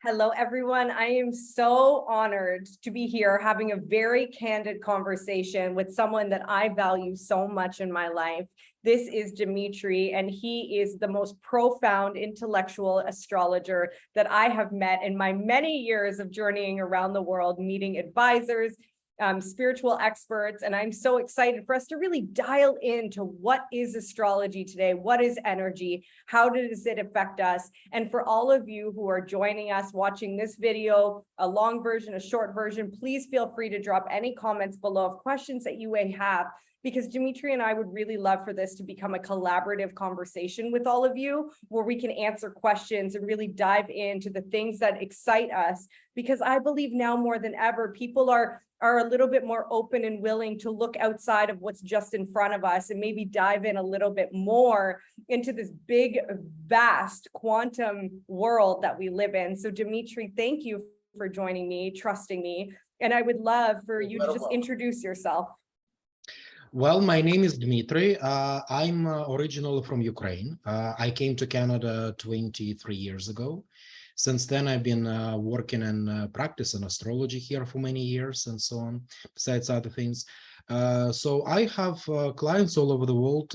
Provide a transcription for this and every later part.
Hello, everyone. I am so honored to be here having a very candid conversation with someone that I value so much in my life. This is Dmitry, and he is the most profound intellectual astrologer that I have met in my many years of journeying around the world, meeting advisors, spiritual experts, and I'm so excited for us to really dial into what is astrology today, what is energy, how does it affect us, and for all of you who are joining us watching this video, a long version, a short version, please feel free to drop any comments below of questions that you may have, because Dmitry and I would really love for this to become a collaborative conversation with all of you, where we can answer questions and really dive into the things that excite us, because I believe now more than ever, people are a little bit more open and willing to look outside of what's just in front of us and maybe dive in a little bit more into this big, vast quantum world that we live in. So Dmitry, thank you for joining me, trusting me. And I would love for you to just introduce yourself. Well, my name is Dmitry. I'm originally from Ukraine. I came to Canada 23 years ago. Since then, I've been working and practicing astrology here for many years and so on, besides other things. So I have clients all over the world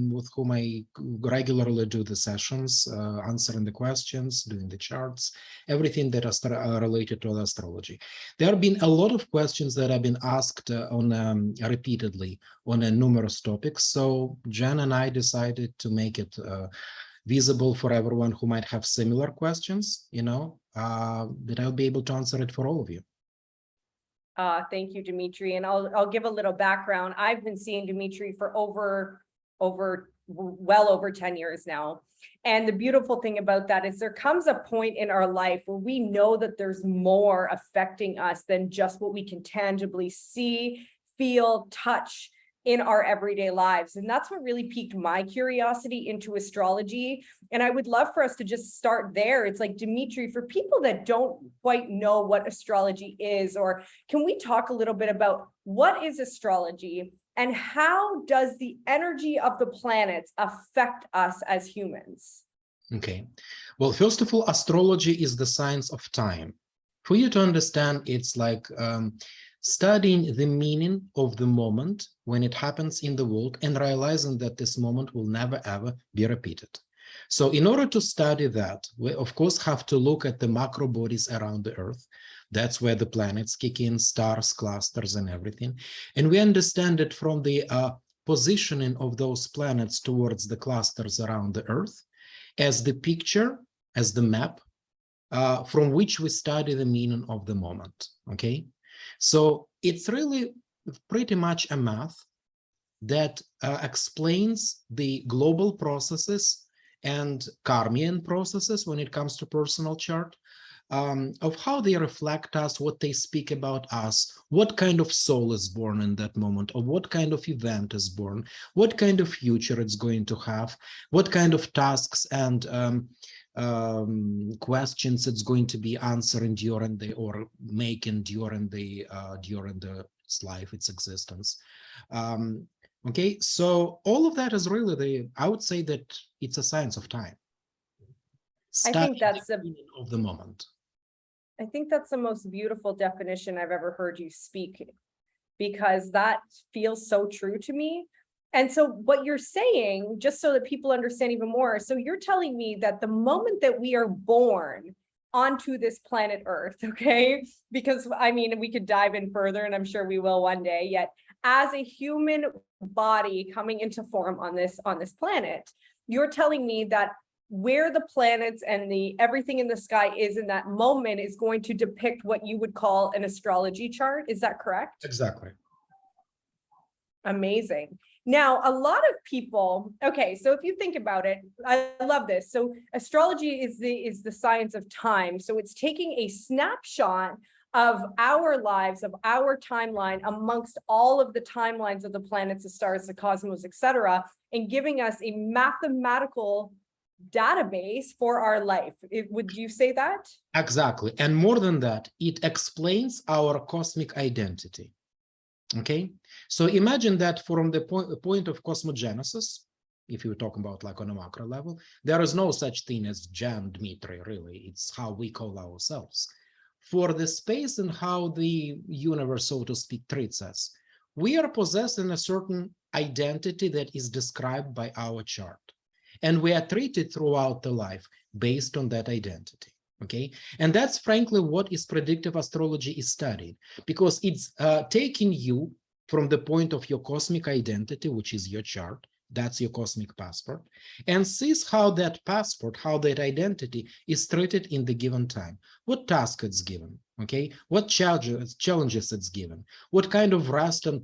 with whom I regularly do the sessions, answering the questions, doing the charts, everything that is related to astrology. There have been a lot of questions that have been asked repeatedly on numerous topics. So Jen and I decided to make it visible for everyone who might have similar questions, that I'll be able to answer it for all of you. Thank you, Dmitry. And I'll give a little background. I've been seeing Dmitry for well over 10 years now. And the beautiful thing about that is there comes a point in our life where we know that there's more affecting us than just what we can tangibly see, feel, touch in our everyday lives. And that's what really piqued my curiosity into astrology. And I would love for us to just start there. It's like, Dmitry, for people that don't quite know what astrology is, or can we talk a little bit about what is astrology and how does the energy of the planets affect us as humans? Okay. Well, first of all, astrology is the science of time. For you to understand, it's like studying the meaning of the moment when it happens in the world and realizing that this moment will never, ever be repeated. So in order to study that, we, of course, have to look at the macro bodies around the Earth. That's where the planets kick in, stars, clusters, and everything. And we understand it from the positioning of those planets towards the clusters around the Earth as the picture, as the map, from which we study the meaning of the moment, okay? So it's really pretty much a math that explains the global processes and Karmian processes when it comes to personal chart, of how they reflect us, what they speak about us, what kind of soul is born in that moment, or what kind of event is born, what kind of future it's going to have, what kind of tasks and questions it's going to be answering during the or making during the life, its existence. Okay, so all of that is really I would say that it's a science of time. I think that's the meaning of the moment. I think that's the most beautiful definition I've ever heard you speak, because that feels so true to me. And so what you're saying, just so that people understand even more, so you're telling me that the moment that we are born onto this planet Earth, okay, because I mean, we could dive in further and I'm sure we will one day, yet as a human body coming into form on this planet, you're telling me that where the planets and everything in the sky is in that moment is going to depict what you would call an astrology chart. Is that correct? Exactly. Amazing. Now, a lot of people, okay, so if you think about it, I love this. So astrology is the science of time. So it's taking a snapshot of our lives, of our timeline amongst all of the timelines of the planets, the stars, the cosmos, etc., and giving us a mathematical database for our life. Would you say that? Exactly. And more than that, it explains our cosmic identity. Okay, so imagine that from the point of cosmogenesis, if you're talking about like on a macro level. There is no such thing as Jan, Dmitry, really. It's how we call ourselves. For the space and how the universe, so to speak, treats us, we are possessing a certain identity that is described by our chart. And we are treated throughout the life based on that identity. Okay, and that's frankly what is predictive astrology is studied, because it's taking you from the point of your cosmic identity, which is your chart, that's your cosmic passport, and sees how that passport, how that identity is treated in the given time, what task it's given, okay, what challenges it's given, what kind of rest and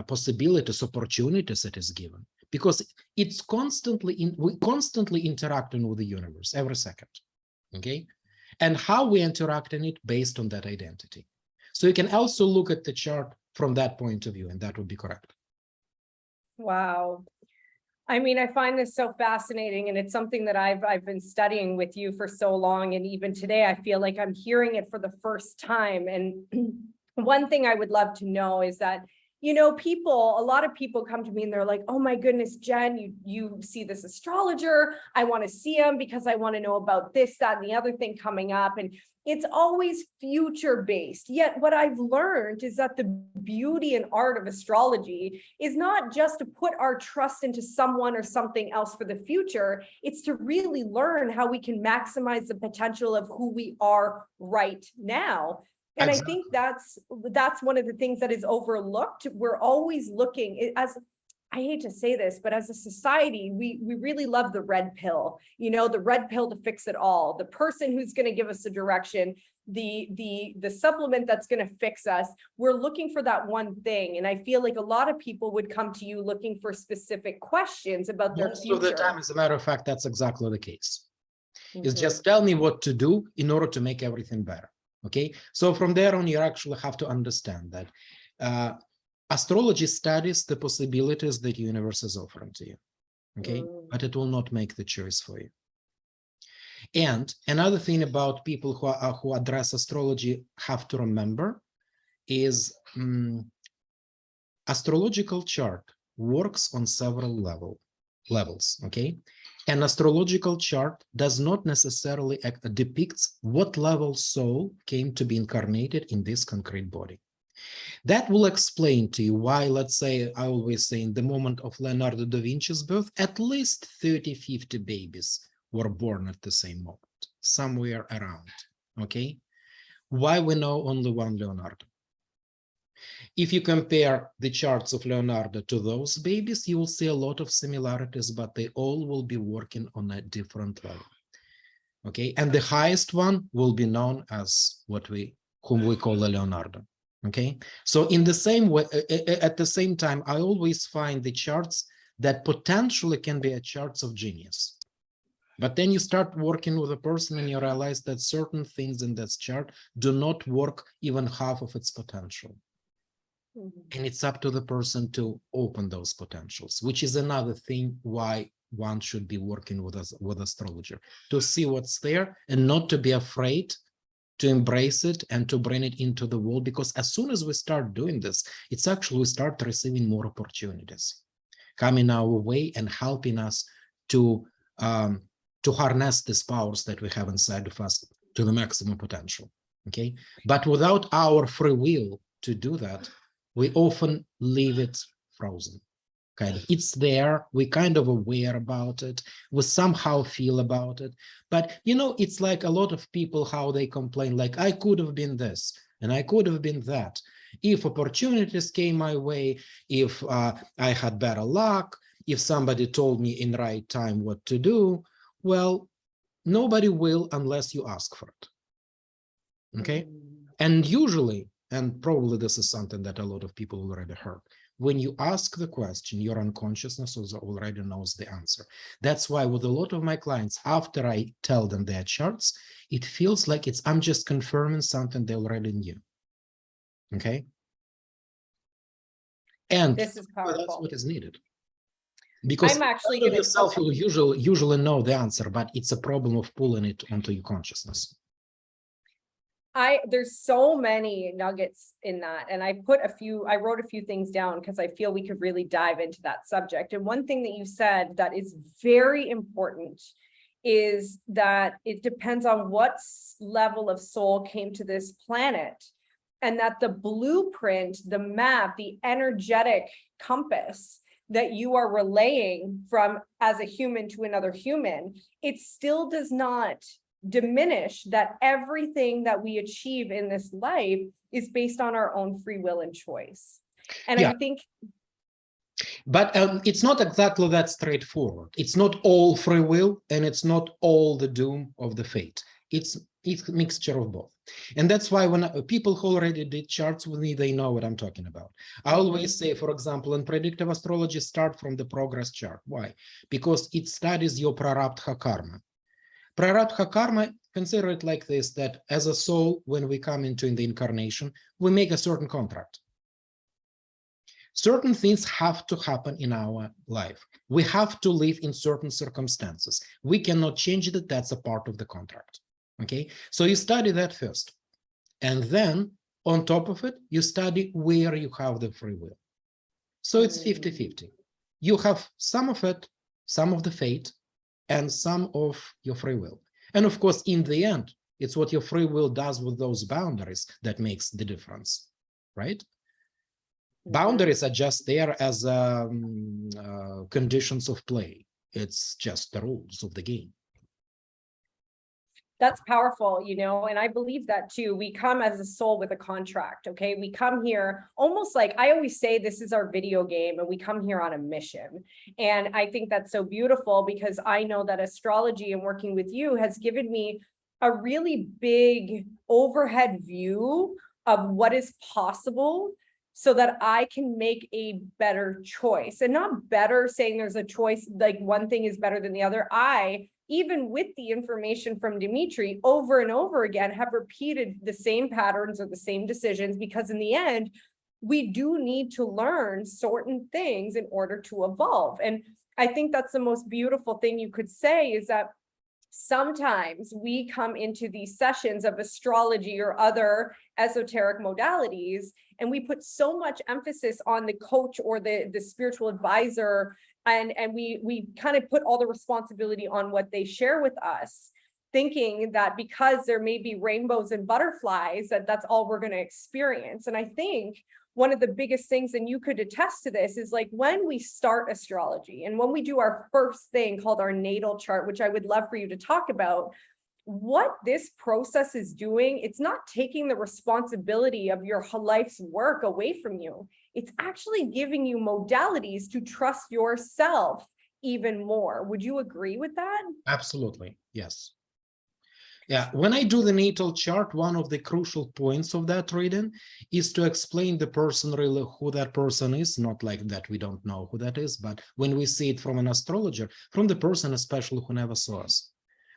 possibilities, opportunities it is given. Because it's we constantly interacting with the universe every second, okay? And how we interact in it based on that identity. So you can also look at the chart from that point of view, and that would be correct. Wow. I mean, I find this so fascinating, and it's something that I've been studying with you for so long. And even today, I feel like I'm hearing it for the first time. And one thing I would love to know is that, you know, a lot of people come to me and they're like, oh my goodness, Jen, you see this astrologer. I want to see him because I want to know about this, that, and the other thing coming up. And it's always future based. Yet what I've learned is that the beauty and art of astrology is not just to put our trust into someone or something else for the future. It's to really learn how we can maximize the potential of who we are right now. And exactly. I think that's one of the things that is overlooked. We're always looking, as I hate to say this, but as a society, we really love the red pill, you know, the red pill to fix it all, the person who's going to give us a direction, the supplement that's going to fix us. We're looking for that one thing. And I feel like a lot of people would come to you looking for specific questions about their future. Most of the time, as a matter of fact, that's exactly the case. It's just tell me what to do in order to make everything better. Okay, so from there on, you actually have to understand that astrology studies the possibilities that the universe is offering to you. Okay, but it will not make the choice for you. And another thing about people who address astrology have to remember is astrological chart works on several levels. Okay. An astrological chart does not necessarily depicts what level soul came to be incarnated in this concrete body. That will explain to you why, let's say, I always say in the moment of Leonardo da Vinci's birth, at least 30, 50 babies were born at the same moment, somewhere around, okay? Why we know only one Leonardo? If you compare the charts of Leonardo to those babies, you will see a lot of similarities, but they all will be working on a different level. Okay, and the highest one will be known as whom we call a Leonardo. Okay, so in the same way, at the same time, I always find the charts that potentially can be a charts of genius. But then you start working with a person and you realize that certain things in that chart do not work even half of its potential. And it's up to the person to open those potentials, which is another thing why one should be working with astrologer, to see what's there and not to be afraid to embrace it and to bring it into the world. Because as soon as we start doing this, it's actually we start receiving more opportunities coming our way and helping us to harness these powers that we have inside of us to the maximum potential. Okay, but without our free will to do that, we often leave it frozen. Kind of, it's there, we kind of aware about it, we somehow feel about it, but you know, it's like a lot of people how they complain, like I could have been this and I could have been that if opportunities came my way, if I had better luck, if somebody told me in right time what to do. Well, nobody will unless you ask for it. Okay, and usually, and probably this is something that a lot of people already heard, when you ask the question, your unconsciousness already knows the answer. That's why with a lot of my clients, after I tell them their charts, it feels like I'm just confirming something they already knew. Okay? And this is powerful. That's what is needed. Because I'm actually you yourself will usually know the answer, but it's a problem of pulling it onto your consciousness. There's so many nuggets in that. And I wrote a few things down because I feel we could really dive into that subject. And one thing that you said that is very important is that it depends on what level of soul came to this planet, and that the blueprint, the map, the energetic compass that you are relaying from as a human to another human, it still does not diminish that everything that we achieve in this life is based on our own free will and choice. And Yeah. I think, but it's not exactly that straightforward. It's not all free will, and it's not all the doom of the fate. It's a mixture of both. And that's why when people who already did charts with me, they know what I'm talking about. I always say, for example, in predictive astrology, start from the progress chart. Why? Because it studies your prarabdha karma. Prarabdha karma, consider it like this, that as a soul, when we come into the incarnation, we make a certain contract. Certain things have to happen in our life. We have to live in certain circumstances. We cannot change it. That's a part of the contract. Okay, so you study that first. And then on top of it, you study where you have the free will. So it's 50-50. You have some of it, some of the fate, and some of your free will. And of course, in the end, it's what your free will does with those boundaries that makes the difference, right? Boundaries are just there as conditions of play. It's just the rules of the game. that's powerful, and I believe that too. We come as a soul with a contract, okay? We come here almost like, I always say this is our video game, and we come here on a mission. And I think that's so beautiful, because I know that astrology and working with you has given me a really big overhead view of what is possible, so that I can make a better choice. And not better saying there's a choice, like one thing is better than the other. Even with the information from Dmitry, over and over again, have repeated the same patterns or the same decisions, because in the end, we do need to learn certain things in order to evolve. And I think that's the most beautiful thing you could say, is that sometimes we come into these sessions of astrology or other esoteric modalities, and we put so much emphasis on the coach or the spiritual advisor, and we kind of put all the responsibility on what they share with us, thinking that because there may be rainbows and butterflies, that's all we're going to experience. And I think one of the biggest things, and you could attest to this, is like when we start astrology and when we do our first thing called our natal chart, which I would love for you to talk about, what this process is doing, it's not taking the responsibility of your life's work away from you. It's actually giving you modalities to trust yourself even more. Would you agree with that? Absolutely, yes. Yeah, when I do the natal chart, one of the crucial points of that reading is to explain the person really who that person is, not like that we don't know who that is, but when we see it from an astrologer, from the person especially who never saw us.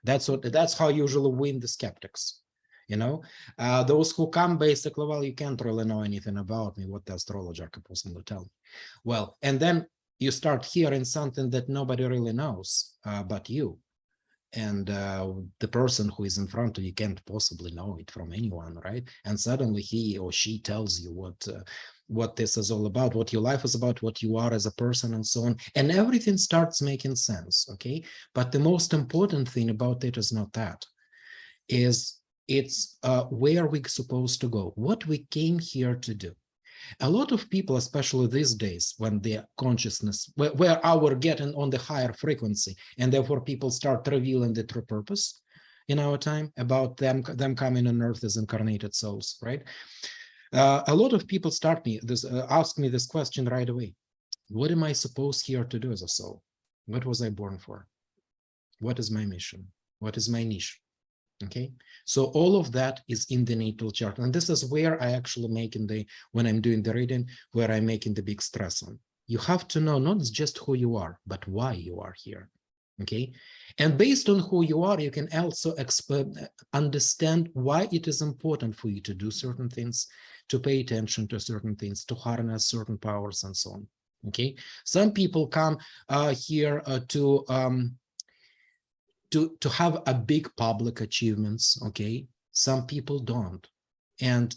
That's how I usually win the skeptics. Those who come basically, well, you can't really know anything about me, what the astrologer could possibly tell me. Well, and then you start hearing something that nobody really knows but you. And the person who is in front of you can't possibly know it from anyone, right? And suddenly he or she tells you what this is all about, what your life is about, what you are as a person, and so on. And everything starts making sense, okay? But the most important thing about it is not that. It's where we're supposed to go, what we came here to do. A lot of people, especially these days, when their consciousness, where we're getting on the higher frequency, and therefore people start revealing the true purpose in our time about them coming on earth as incarnated souls, right? A lot of people ask me this question right away. What am I supposed here to do as a soul? What was I born for? What is my mission? What is my niche? Okay, so all of that is in the natal chart, and this is where I actually make when I'm doing the reading, where I'm making the big stress on. You have to know not just who you are, but why you are here. Okay, and based on who you are, you can also understand why it is important for you to do certain things, to pay attention to certain things, to harness certain powers, and so on. Okay, some people come here to have a big public achievements, okay? Some people don't. And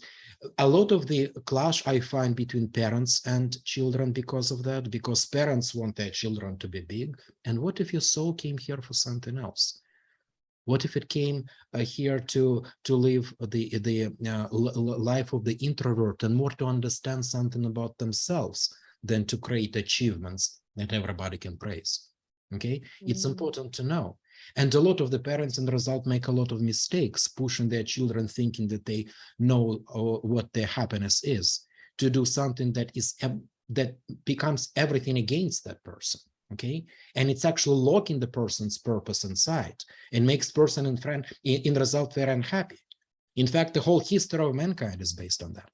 a lot of the clash I find between parents and children because of that, because parents want their children to be big. And what if your soul came here for something else? What if it came here to live the life of the introvert and more to understand something about themselves than to create achievements that everybody can praise? Okay, it's important to know. And a lot of the parents in the result make a lot of mistakes, pushing their children thinking that they know what their happiness is, to do something that is that becomes everything against that person. Okay, and it's actually locking the person's purpose inside and makes person in result very unhappy. In fact, the whole history of mankind is based on that.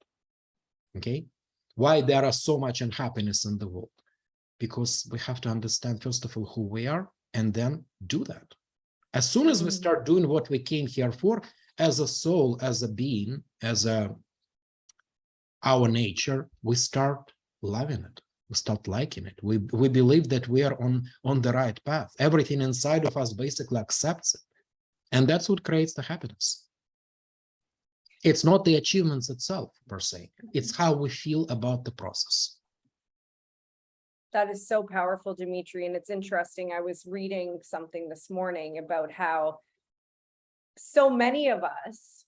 Okay, why there are so much unhappiness in the world? Because we have to understand, first of all, who we are, and then do that. As soon as we start doing what we came here for, as a soul, as a being, as our nature, we start loving it. We start liking it. We believe that we are on the right path. Everything inside of us basically accepts it. And that's what creates the happiness. It's not the achievements itself, per se. It's how we feel about the process. That is so powerful, Dmitry. And it's interesting. I was reading something this morning about how so many of us,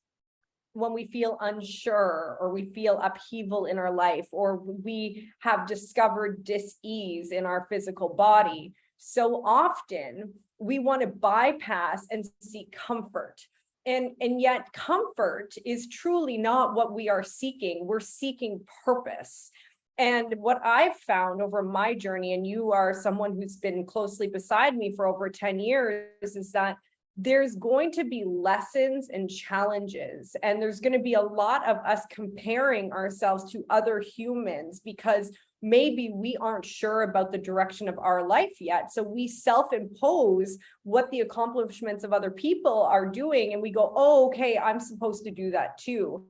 when we feel unsure or we feel upheaval in our life, or we have discovered dis-ease in our physical body, so often we want to bypass and seek comfort. And yet comfort is truly not what we are seeking. We're seeking purpose. And what I've found over my journey, and you are someone who's been closely beside me for over 10 years, is that there's going to be lessons and challenges, and there's going to be a lot of us comparing ourselves to other humans because maybe we aren't sure about the direction of our life yet. So we self-impose what the accomplishments of other people are doing, and we go, oh, okay, I'm supposed to do that too.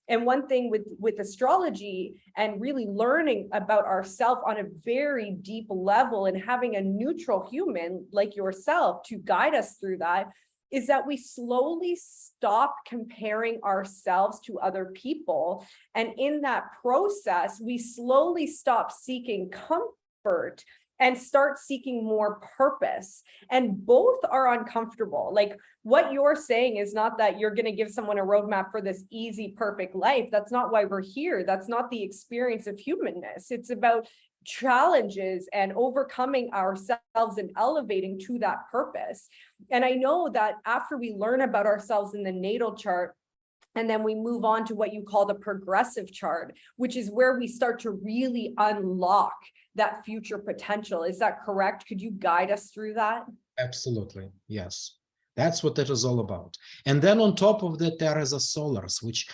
And one thing with astrology and really learning about ourselves on a very deep level and having a neutral human like yourself to guide us through that is that we slowly stop comparing ourselves to other people. And in that process, we slowly stop seeking comfort and start seeking more purpose. And both are uncomfortable. Like what you're saying is not that you're going to give someone a roadmap for this easy, perfect life. That's not why we're here. That's not the experience of humanness. It's about challenges and overcoming ourselves and elevating to that purpose. And I know that after we learn about ourselves in the natal chart, and then we move on to what you call the progressive chart, which is where we start to really unlock that future potential. Is that correct? Could you guide us through that? Absolutely, yes. That's what that is all about. And then on top of that, there is a solars, which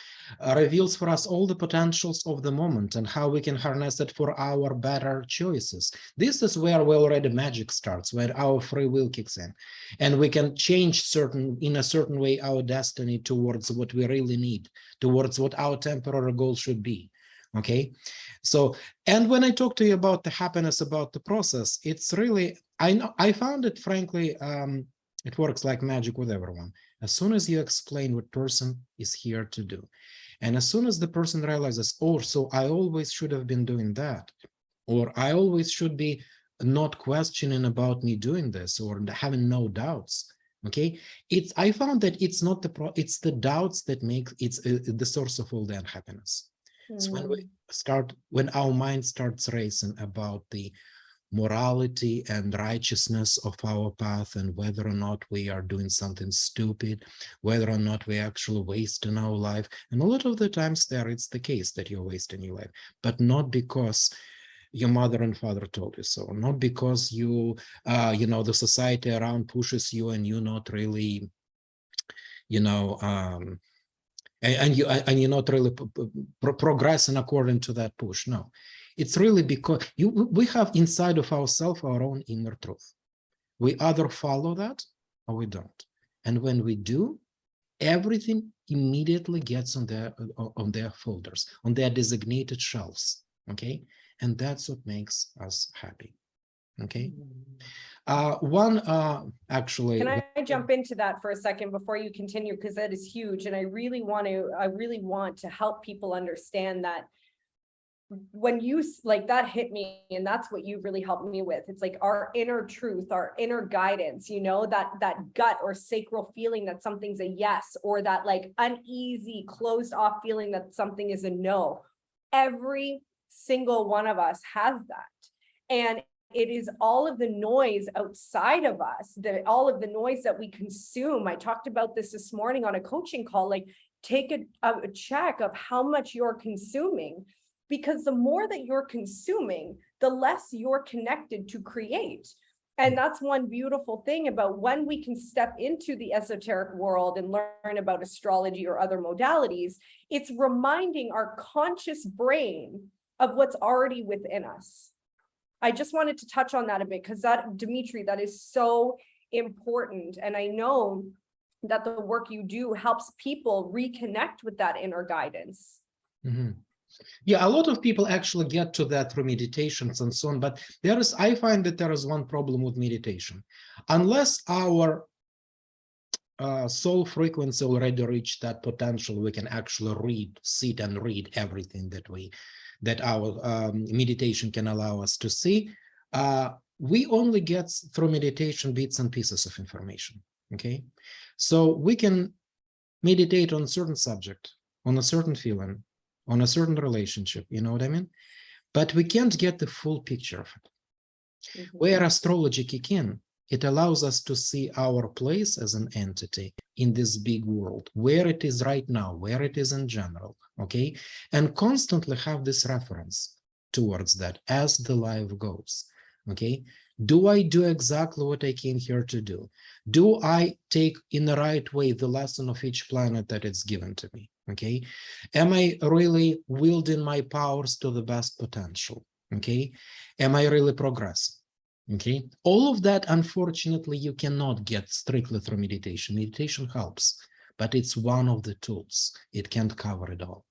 reveals for us all the potentials of the moment and how we can harness it for our better choices. This is where already magic starts, where our free will kicks in. And we can change in a certain way our destiny towards what we really need, towards what our temporary goal should be. Okay, so, and when I talk to you about the happiness, about the process, it's really, I found it, frankly, it works like magic with everyone. As soon as you explain what person is here to do, and as soon as the person realizes, oh, so I always should have been doing that, or I always should be not questioning about me doing this, or having no doubts. Okay, I found that it's not it's the doubts that make it's the source of all the unhappiness. So when our mind starts racing about the morality and righteousness of our path and whether or not we are doing something stupid, whether or not we actually wasting our life. And a lot of the times there it's the case that you're wasting your life, but not because your mother and father told you so, not because you know, the society around pushes you and you're not really, you know, and you're not really progressing according to that push. No, it's really because we have inside of ourselves our own inner truth. We either follow that or we don't. And when we do, everything immediately gets on their folders, on their designated shelves. Okay, and that's what makes us happy. Okay. Actually, Can I jump into that for a second before you continue? Because that is huge. And I really want to help people understand that when you like that hit me, and that's what you really helped me with. It's like our inner truth, our inner guidance, you know, that gut or sacral feeling that something's a yes, or that like uneasy, closed off feeling that something is a no. Every single one of us has that. And it is all of the noise outside of us, all of the noise that we consume. I talked about this morning on a coaching call, like take a check of how much you're consuming, because the more that you're consuming, the less you're connected to create. And that's one beautiful thing about when we can step into the esoteric world and learn about astrology or other modalities, it's reminding our conscious brain of what's already within us. I just wanted to touch on that a bit because that, Dmitry, that is so important. And I know that the work you do helps people reconnect with that inner guidance. Mm-hmm. Yeah, a lot of people actually get to that through meditations and so on, but I find that there is one problem with meditation. Unless our soul frequency already reached that potential, we can actually sit and read everything that our meditation can allow us to see. We only get through meditation bits and pieces of information. Okay, so we can meditate on a certain subject, on a certain feeling, on a certain relationship, you know what I mean? But we can't get the full picture of it. Mm-hmm. Where astrology kicks in, it allows us to see our place as an entity in this big world, where it is right now, where it is in general, okay? And constantly have this reference towards that as the life goes, okay? Do I do exactly what I came here to do? Do I take in the right way the lesson of each planet that it's given to me? Okay, am I really wielding my powers to the best potential? Okay, am I really progressing? Okay, all of that, unfortunately, you cannot get strictly through meditation. Meditation helps, but it's one of the tools. It can't cover it all.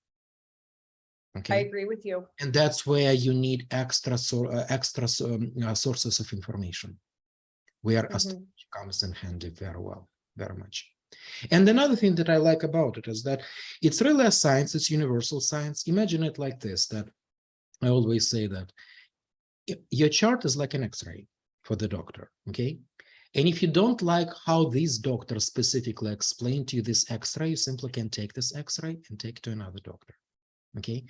Okay, I agree with you. And that's where you need extra sources of information, where astrology comes in handy very well, very much. And another thing that I like about it is that it's really a science, it's universal science. Imagine it like this, that I always say that your chart is like an X-ray for the doctor, okay? And if you don't like how these doctors specifically explain to you this X-ray, you simply can take this X-ray and take it to another doctor, okay?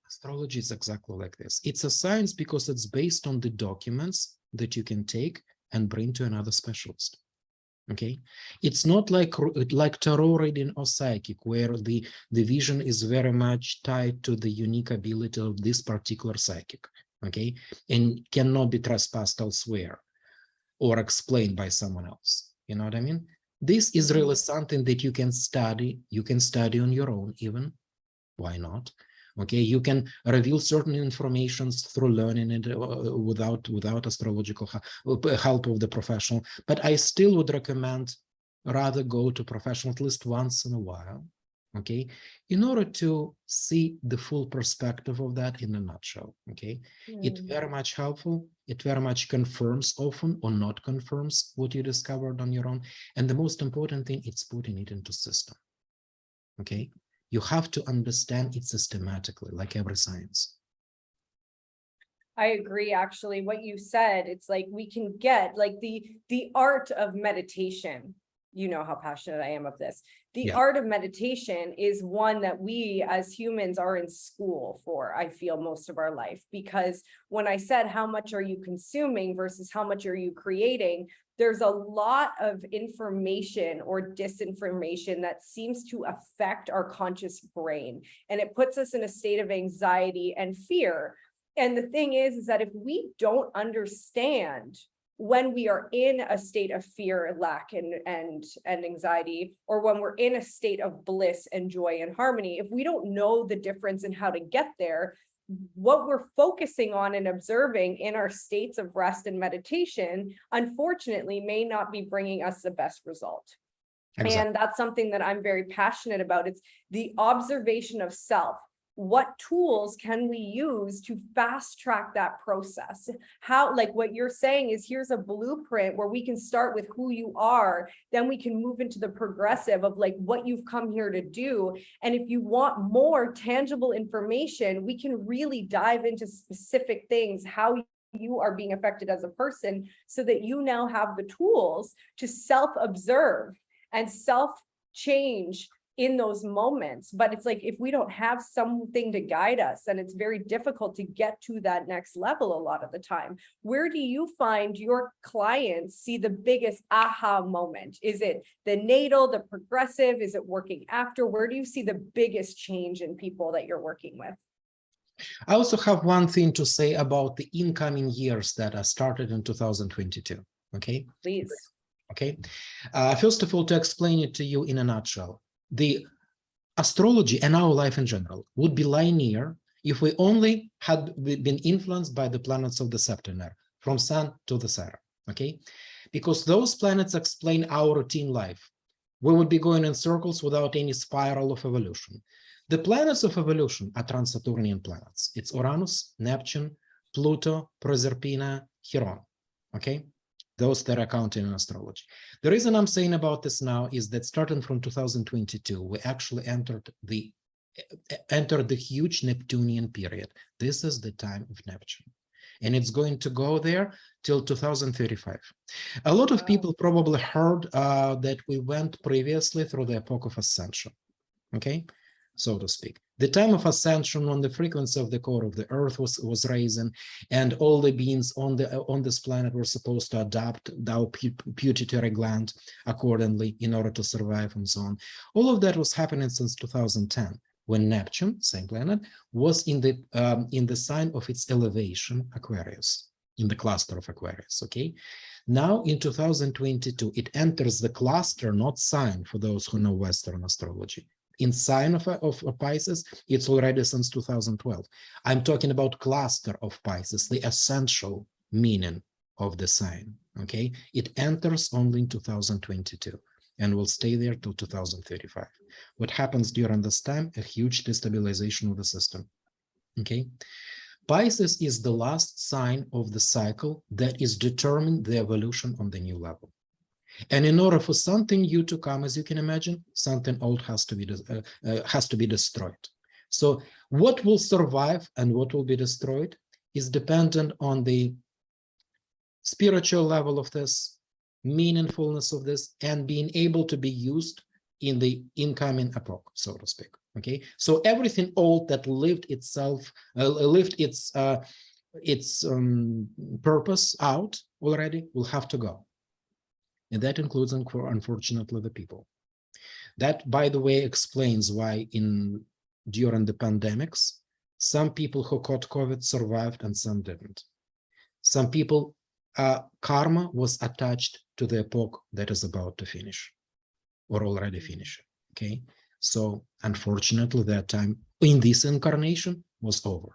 Astrology is exactly like this. It's a science because it's based on the documents that you can take and bring to another specialist. Okay, it's not like tarot reading or psychic, where the vision is very much tied to the unique ability of this particular psychic, okay, and cannot be trespassed elsewhere or explained by someone else. You know what I mean? This is really something that you can study. You can study on your own even. Why not? Okay, you can reveal certain information through learning it without astrological help of the professional. But I still would recommend rather go to professional at least once in a while, okay, in order to see the full perspective of that in a nutshell, okay? It's very much helpful. It very much confirms often or not confirms what you discovered on your own. And the most important thing, it's putting it into system, okay? You have to understand it systematically, like every science. I agree, actually, what you said. It's like we can get like the art of meditation. You know how passionate I am of this. The art of meditation is one that we as humans are in school for, I feel, most of our life. Because when I said how much are you consuming versus how much are you creating, there's a lot of information or disinformation that seems to affect our conscious brain. And it puts us in a state of anxiety and fear. And the thing is that if we don't understand when we are in a state of fear, lack, and anxiety, or when we're in a state of bliss and joy and harmony, if we don't know the difference in how to get there, what we're focusing on and observing in our states of rest and meditation, unfortunately, may not be bringing us the best result. Exactly. And that's something that I'm very passionate about. It's the observation of self. what tools can we use to fast track that process? How, like what you're saying is, here's a blueprint where we can start with who you are, then we can move into the progressive of like what you've come here to do. And if you want more tangible information, we can really dive into specific things, how you are being affected as a person, so that you now have the tools to self-observe and self-change in those moments. But it's like, if we don't have something to guide us, then it's very difficult to get to that next level a lot of the time. Where do you find your clients see the biggest aha moment? Is it the natal, the progressive? Is it working after? Where do you see the biggest change in people that you're working with? I also have one thing to say about the incoming years that are started in 2022. Okay. Please. Okay. First of all, to explain it to you in a nutshell, the astrology and our life in general would be linear if we only had been influenced by the planets of the septenary, from Sun to the Saturn. Okay. Because those planets explain our routine life. We would be going in circles without any spiral of evolution. The planets of evolution are trans-Saturnian planets. It's Uranus, Neptune, Pluto, Proserpina, Chiron. Okay, those that are counted in astrology. The reason I'm saying about this now is that starting from 2022, we actually entered the huge Neptunian period. This is the time of Neptune, and it's going to go there till 2035. A lot of people probably heard that we went previously through the epoch of ascension, okay, so to speak. The time of ascension, when the frequency of the core of the earth was raising, and all the beings on this planet were supposed to adapt our pituitary gland accordingly in order to survive and so on. All of that was happening since 2010, when Neptune, same planet, was in the sign of its elevation, Aquarius, in the cluster of Aquarius. Okay, now in 2022 it enters the cluster, not sign, for those who know Western astrology. In sign of Pisces, it's already since 2012. I'm talking about cluster of Pisces, the essential meaning of the sign. Okay, it enters only in 2022 and will stay there till 2035. What happens during this time? A huge destabilization of the system. Okay, Pisces is the last sign of the cycle that is determining the evolution on the new level. And in order for something new to come, as you can imagine, something old has to be destroyed. So what will survive and what will be destroyed is dependent on the spiritual level of this, meaningfulness of this, and being able to be used in the incoming epoch, so to speak. Okay, so everything old that lived its purpose out already will have to go. And that includes, unfortunately, the people. That, by the way, explains why during the pandemics, some people who caught COVID survived and some didn't. Some people, karma was attached to the epoch that is about to finish or already finished. Okay, so unfortunately, their time in this incarnation was over.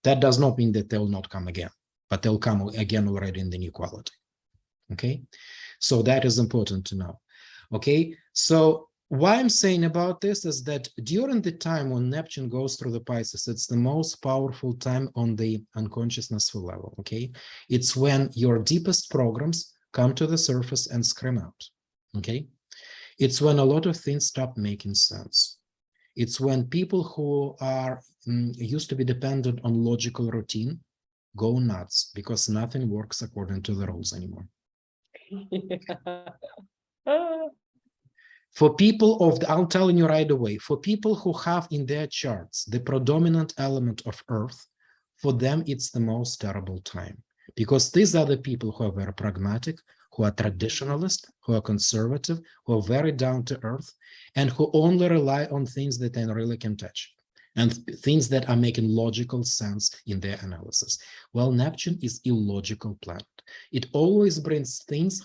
That does not mean that they will not come again, but they'll come again already in the new quality. Okay, so that is important to know. Okay, so why I'm saying about this is that during the time when Neptune goes through the Pisces, it's the most powerful time on the unconsciousness level. Okay, it's when your deepest programs come to the surface and scream out. Okay, it's when a lot of things stop making sense. It's when people who are used to be dependent on logical routine go nuts because nothing works according to the rules anymore. For people I'm telling you right away, for people who have in their charts the predominant element of Earth, for them it's the most terrible time, because these are the people who are very pragmatic, who are traditionalist, who are conservative, who are very down to earth, and who only rely on things that they really can touch, and things that are making logical sense in their analysis. Well, Neptune is illogical planet. It always brings things,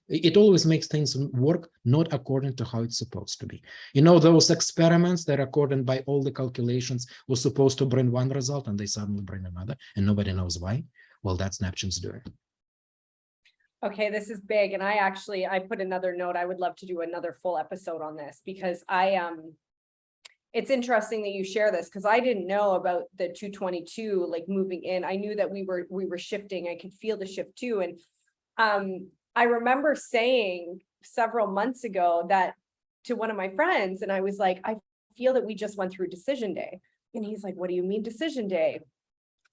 it always makes things work not according to how it's supposed to be. You know, those experiments that according by all the calculations were supposed to bring one result and they suddenly bring another and nobody knows why? Well, that's Neptune's doing. Okay, this is big. And I put another note. I would love to do another full episode on this because It's interesting that you share this because I didn't know about the 222 like moving in. I knew that we were shifting. I could feel the shift too. And I remember saying several months ago that to one of my friends, and I was like, I feel that we just went through decision day. And he's like, what do you mean decision day?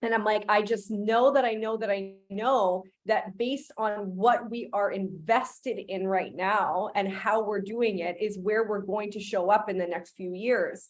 And I'm like, I just know that I know that I know that based on what we are invested in right now and how we're doing it is where we're going to show up in the next few years.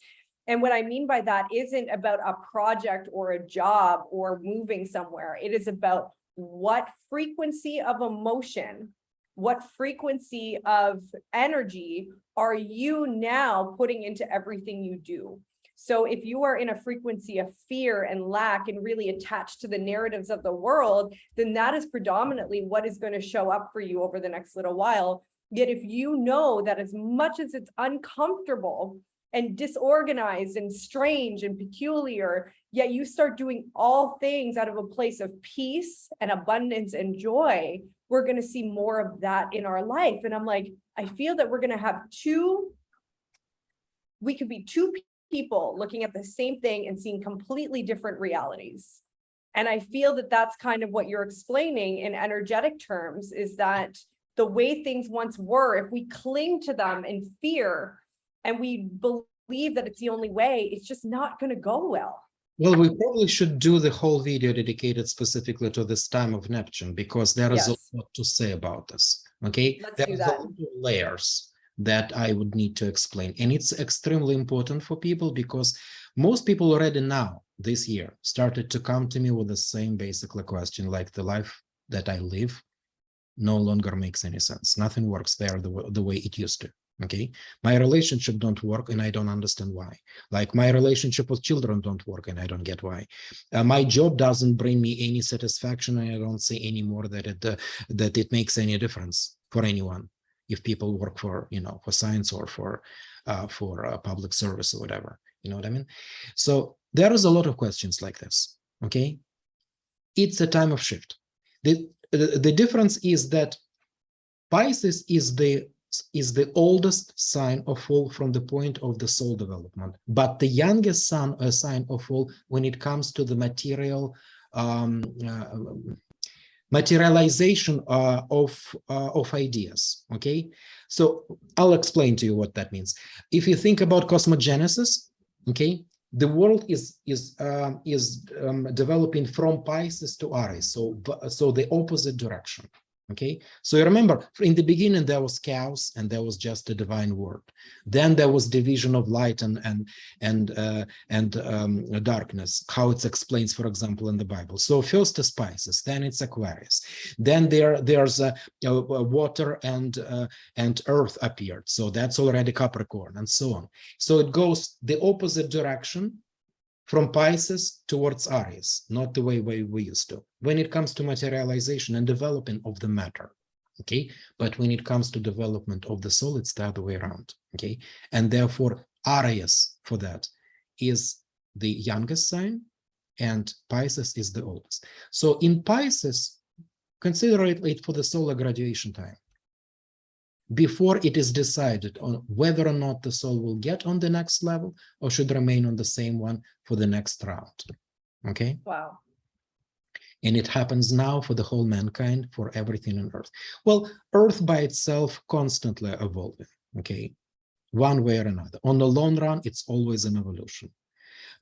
And what I mean by that isn't about a project or a job or moving somewhere. It is about what frequency of emotion, what frequency of energy are you now putting into everything you do? So if you are in a frequency of fear and lack and really attached to the narratives of the world, then that is predominantly what is going to show up for you over the next little while. Yet if you know that as much as it's uncomfortable and disorganized and strange and peculiar, yet you start doing all things out of a place of peace and abundance and joy, we're going to see more of that in our life. And I'm like, I feel that we're going to have we could be two people looking at the same thing and seeing completely different realities. And I feel that that's kind of what you're explaining in energetic terms, is that the way things once were, if we cling to them in fear and we believe that it's the only way, it's just not going to go well. Well, we probably should do the whole video dedicated specifically to this time of Neptune, because there is a lot to say about this. Okay, Let's do that. Layers that I would need to explain, and it's extremely important for people because most people already now this year started to come to me with the same basically question, like the life that I live no longer makes any sense. Nothing works there the way it used to. Okay, my relationship don't work and I don't understand why. Like my relationship with children don't work and I don't get why. My job doesn't bring me any satisfaction and I don't see anymore that it makes any difference for anyone if people work for, you know, for science or for public service or whatever. You know what I mean? So there is a lot of questions like this. Okay, it's a time of shift. The difference is that Pisces is the oldest sign of all from the point of the soul development, but the youngest sign of all when it comes to the materialization of ideas. Okay, so I'll explain to you what that means. If you think about cosmogenesis, okay, the world is developing from Pisces to Aries, so the opposite direction. Okay, so you remember in the beginning there was chaos and there was just a divine word. Then there was division of light and darkness, how it explains, for example, in the Bible. So first is Pisces, then it's Aquarius, then there's water and earth appeared. So that's already Capricorn and so on. So it goes the opposite direction from Pisces towards Aries, not the way we used to, when it comes to materialization and developing of the matter, okay? But when it comes to development of the soul, it's the other way around, okay? And therefore, Aries for that is the youngest sign and Pisces is the oldest. So in Pisces, consider it for the solar graduation time, before it is decided on whether or not the soul will get on the next level or should remain on the same one for the next round. Okay? Wow. And it happens now for the whole mankind, for everything on Earth. Well, Earth by itself constantly evolving, okay? One way or another. On the long run, it's always an evolution.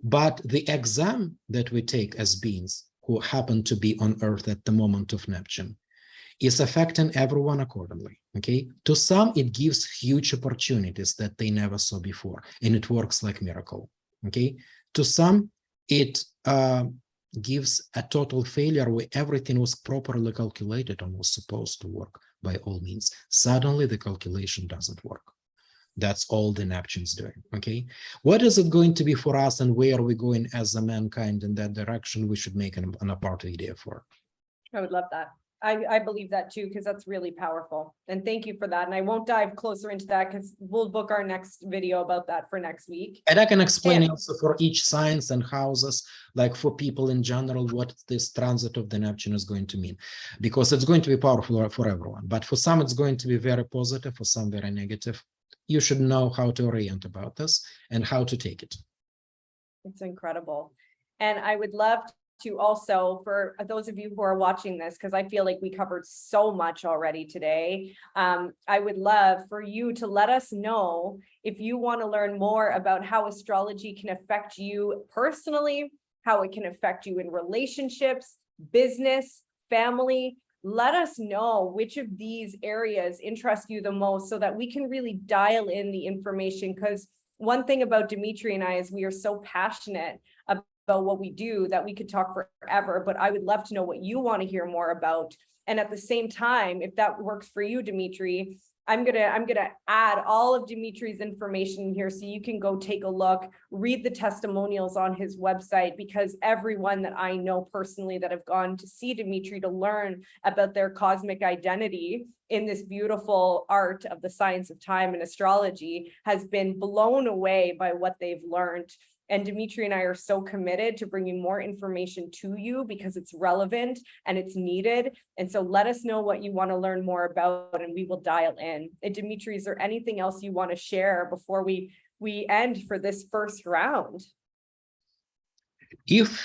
But the exam that we take as beings who happen to be on Earth at the moment of Neptune is affecting everyone accordingly, okay? To some, it gives huge opportunities that they never saw before, and it works like a miracle, okay? To some, it gives a total failure where everything was properly calculated and was supposed to work by all means. Suddenly, the calculation doesn't work. That's all the Neptune's doing, okay? What is it going to be for us and where are we going as a mankind in that direction? We should make an apart video for. I would love that. I believe that too, because that's really powerful. And thank you for that. And I won't dive closer into that because we'll book our next video about that for next week. And I can explain also for each signs and houses, like for people in general, what this transit of the Neptune is going to mean, because it's going to be powerful for everyone. But for some, it's going to be very positive, for some, very negative. you should know how to orient about this and how to take it. It's incredible. And I would love to also, for those of you who are watching this, because I feel like we covered so much already today, I would love for you to let us know if you want to learn more about how astrology can affect you personally, how it can affect you in relationships, business, family. Let us know which of these areas interest you the most so that we can really dial in the information. Because one thing about Dmitry and I is we are so passionate about what we do that we could talk forever, but I would love to know what you want to hear more about. And at the same time, if that works for you, Dmitry, I'm gonna add all of Dmitry's information here so you can go take a look, read the testimonials on his website, because everyone that I know personally that have gone to see Dmitry to learn about their cosmic identity in this beautiful art of the science of time and astrology has been blown away by what they've learned. And Dmitry and I are so committed to bringing more information to you because it's relevant and it's needed. And so let us know what you want to learn more about and we will dial in. And Dmitry, is there anything else you want to share before we end for this first round? If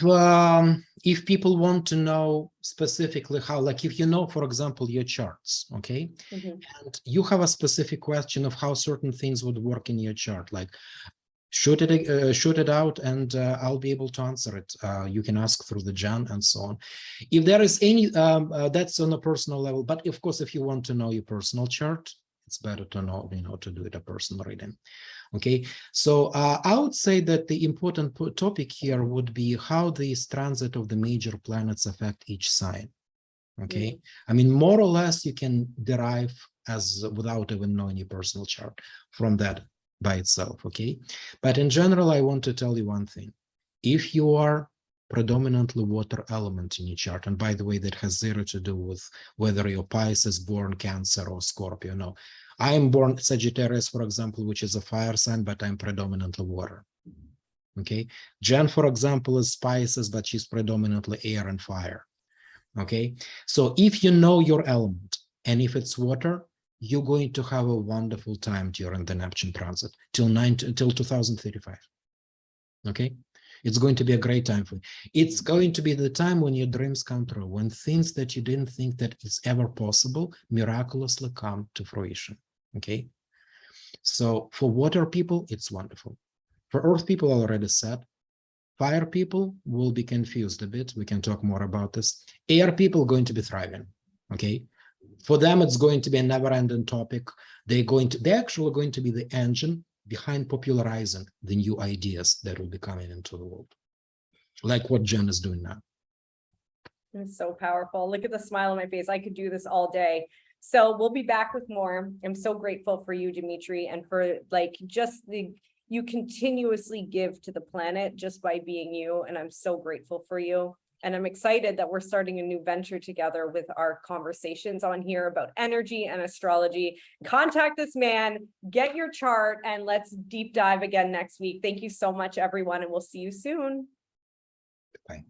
people want to know specifically how, like if you know, for example, your charts, okay, and you have a specific question of how certain things would work in your chart, like shoot it out and I'll be able to answer it. You can ask through the Jan and so on. If there is any, that's on a personal level, but of course, if you want to know your personal chart, it's better to know, to do it a personal reading. Okay, so I would say that the important topic here would be how these transit of the major planets affect each sign. Okay, I mean, more or less you can derive as without even knowing your personal chart from that by itself. Okay, but in general, I want to tell you one thing. If you are predominantly water element in your chart, and by the way, that has zero to do with whether you're Pisces, born Cancer, or Scorpio. No, I am born Sagittarius, for example, which is a fire sign, but I'm predominantly water. Okay, Jen, for example, is Pisces, but she's predominantly air and fire. Okay, so if you know your element, and if it's water, you're going to have a wonderful time during the Neptune transit till 2035. Okay, it's going to be a great time for you. It's going to be the time when your dreams come true, when things that you didn't think that is ever possible miraculously come to fruition. Okay, so for water people, it's wonderful. For earth people, I already said. Fire people will be confused a bit. We can talk more about this. Air people going to be thriving. Okay, for them, it's going to be a never-ending topic. They're actually going to be the engine behind popularizing the new ideas that will be coming into the world, like what Jen is doing now. It's so powerful. Look at the smile on my face. I could do this all day. So we'll be back with more. I'm so grateful for you, Dmitry, and for you continuously give to the planet just by being you. And I'm so grateful for you. And I'm excited that we're starting a new venture together with our conversations on here about energy and astrology. Contact this man, get your chart, and let's deep dive again next week. Thank you so much, everyone, and we'll see you soon. Bye.